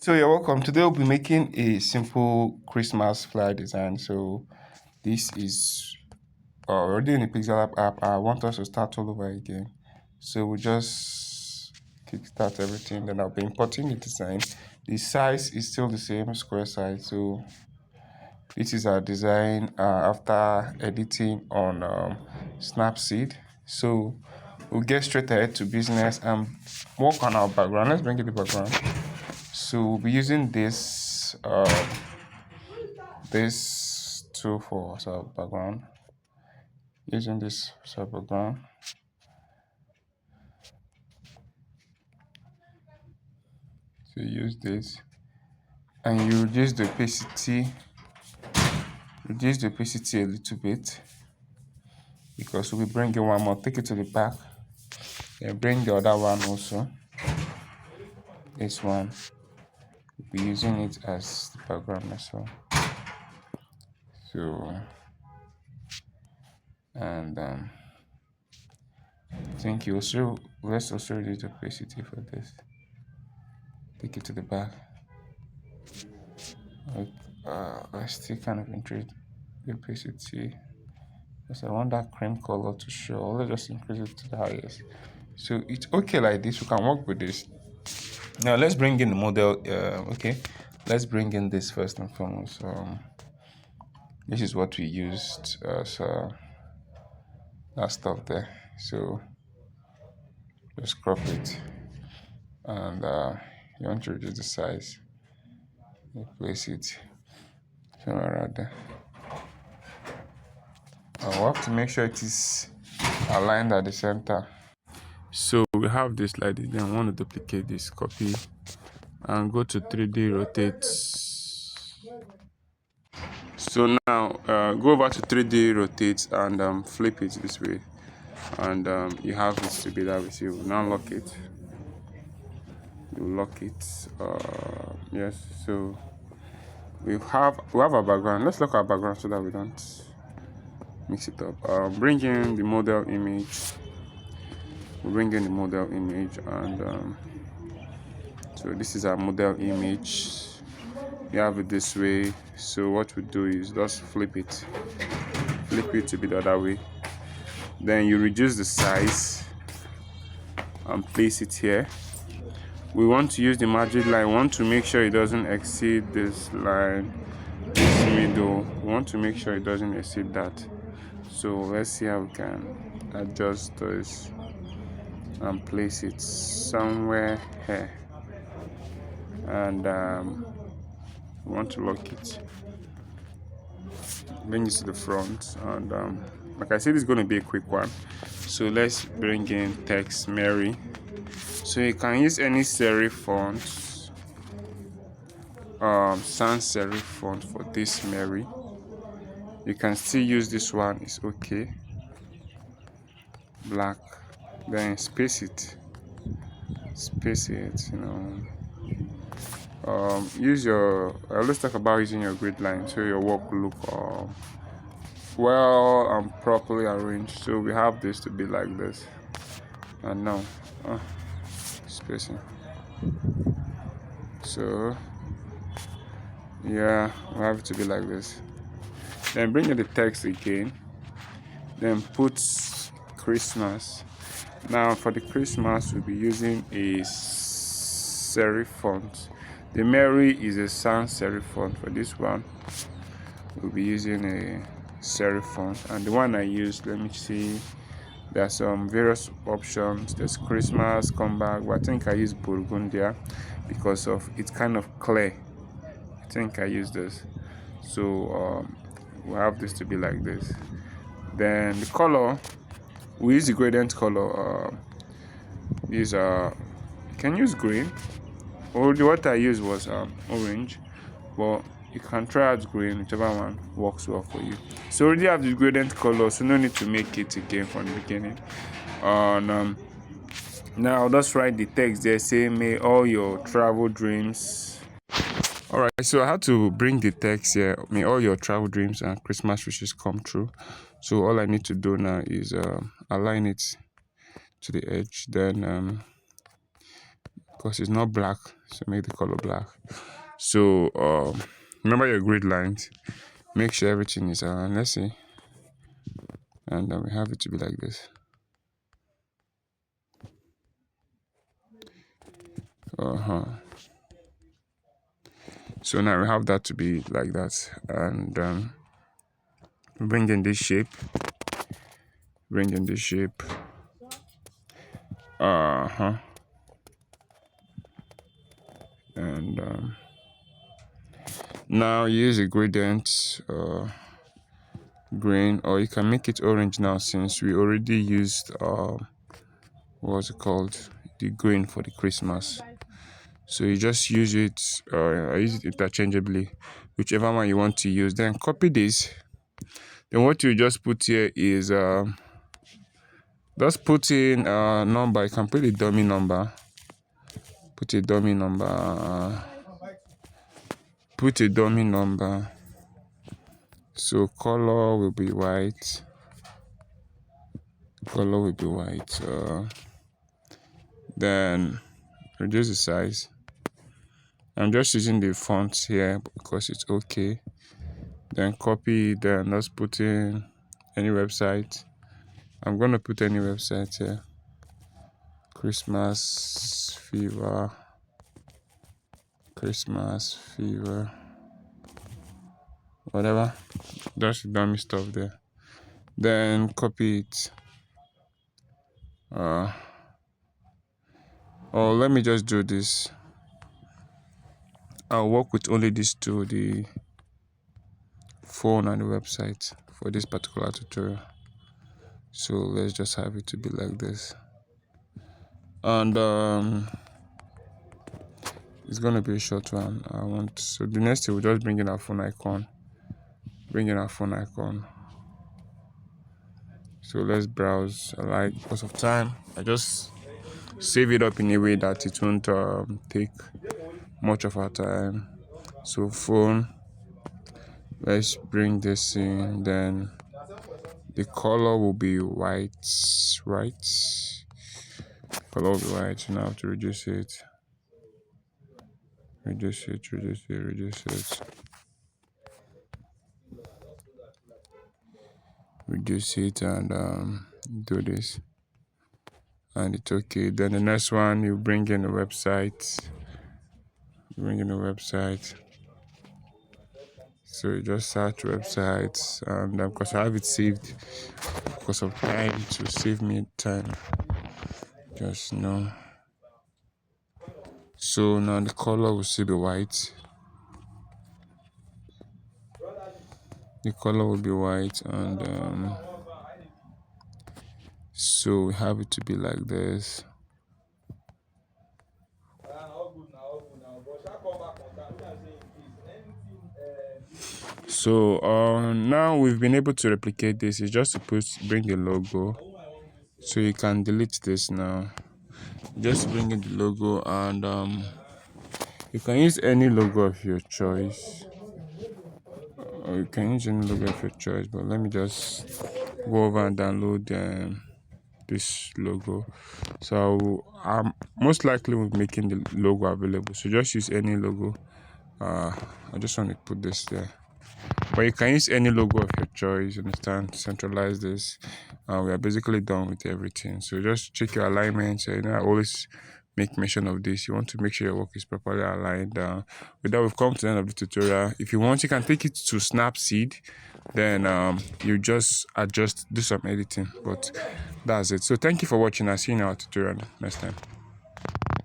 So you're welcome. Today we'll be making a simple Christmas flyer design. So this is already in the PixelLab app. I want us to start all over again. So we'll just kickstart everything. Then I'll be importing the design. The size is still the same, square size. So this is our design after editing on Snapseed. So we'll get straight ahead to business and work on our background. Let's bring in the background. So we'll be using this tool for our background. Using this as our background. So use this, and you reduce the opacity. Reduce the opacity a little bit because we'll be bringing one more. Take it to the back. Then bring the other one also. This one. We'll be using it as the background as well. So and I think let's also reduce the opacity for this. Take it to the back. I still kind of increase the opacity because I want that cream color to show. Let's just increase it to the highest. So it's okay like this. We can work with this. Now let's bring in the model. Okay, let's bring in this first and foremost. This is what we used as that stuff there. So just crop it, and you want to reduce the size. You place it somewhere around there. We'll have to make sure it is aligned at the center. So we have this like this. Then I want to duplicate this, copy, and go to 3D rotate. So now go over to 3D rotate and flip it this way, and you have it to be that way. So you now lock it. You lock it. Yes. So we have our background. Let's lock our background so that we don't mix it up. Bring in the model image. We'll bring in the model image, and so this is our model image. You have it this way. So what we do is just flip it to be the other way. Then you reduce the size and place it here. We want to use the magic line. We want to make sure it doesn't exceed this line, this middle. We want to make sure it doesn't exceed that. So let's see how we can adjust this and place it somewhere here, and we want to lock it. Bring it to the front, and like I said, it's going to be a quick one. So let's bring in text Mary. So you can use any serif font, sans serif font for this Mary. You can still use this one, it's okay. Black. Then space it, use your, I always talk about using your grid line so your work will look well and properly arranged. So we have this to be like this, and now spacing. So yeah, we have it to be like this. Then bring in the text again, then put Christmas. Now for the Christmas, we'll be using a serif font. The Mary is a sans serif font. For this one, we'll be using a serif font. And the one I used, let me see, there's some various options. There's Christmas, comeback, but I think I use Burgundia because of it's kind of clear. I think I use this. So we have this to be like this. Then the color, we use the gradient color. These are, you can use green, or what I used was orange, but you can try out green, whichever one works well for you. So already have the gradient color, so no need to make it again from the beginning. Now I'll just write the text there, say may all your travel dreams. Alright, so I had to bring the text here, may all your travel dreams and Christmas wishes come true. So all I need to do now is align it to the edge. Then because it's not black, So make the color black. So remember your grid lines. Make sure everything is let's see, and then we have it to be like this. So now we have that to be like that, and bring in this shape. Bring in this shape. And now use a gradient green, or you can make it orange now, since we already used what's it called, the green for the Christmas. So you just use it, I use it interchangeably, whichever one you want to use. Then copy this. Then what you just put here is just put in a number. You can put a dummy number. Put a dummy number. Put a dummy number. So color will be white. Color will be white. Then reduce the size. I'm just using the fonts here because it's okay. Then copy. Then let's put in any website. I'm gonna put any website here. Christmas fever. Whatever. Just dummy stuff there. Then copy it. Or let me just do this. I'll work with only these two, the phone and the website, for this particular tutorial. So let's just have it to be like this. And it's gonna be a short one. So the next thing, we'll just bring in our phone icon. So let's browse. Because of time, I just save it up in a way that it won't take much of our time. So phone, let's bring this in. Then the color will be white, right? Color will be white. So now I have to reduce it. Reduce it. Reduce it and do this, and it's okay. Then the next one, you bring in a website. So you just search websites, and because I have it saved, because of time, to save me time, just know. So now the color will still be white. The color will be white, and so we have it to be like this. So now we've been able to replicate this. It's just to bring a logo. So you can delete this now. Just bring in the logo, and you can use any logo of your choice. Or you can use any logo of your choice, but let me just go over and download this logo. So I'm most likely will be making the logo available. So just use any logo. I just want to put this there. But you can use any logo of your choice, understand? Centralize this. We are basically done with everything. So just check your alignment. So, I always make mention of this. You want to make sure your work is properly aligned. With that, we've come to the end of the tutorial. If you want, you can take it to Snapseed. Then you just adjust, do some editing. But that's it. So thank you for watching. I'll see you in our tutorial next time.